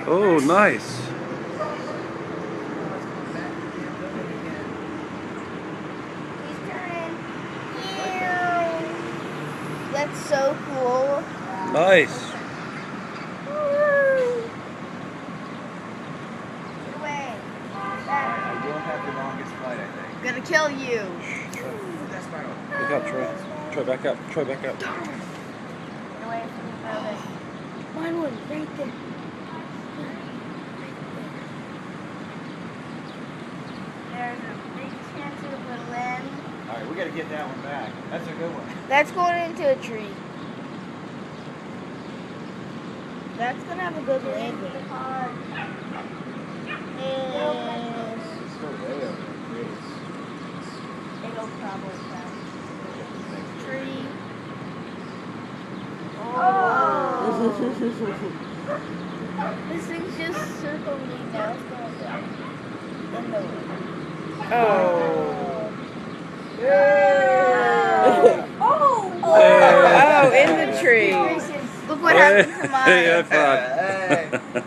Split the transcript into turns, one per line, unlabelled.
Oh, nice.
He's turning. That's so cool.
Nice.
Away.
You'll have the longest flight, I think.
I'm gonna kill you.
That's fine.
Look up, Troy. Troy, back up. Troy, back up.
Get away from the building. Mine was right there. There's a big chance it will land.
Alright, we gotta get that one back. That's a good one.
That's going into a tree. That's gonna have a good landing.
It's still way over the trees.
It'll probably come. Tree. Oh. This thing's just circling me now. It's going down.
Oh.
Oh, in the tree.
Look what happened to mine.
Hey, high five.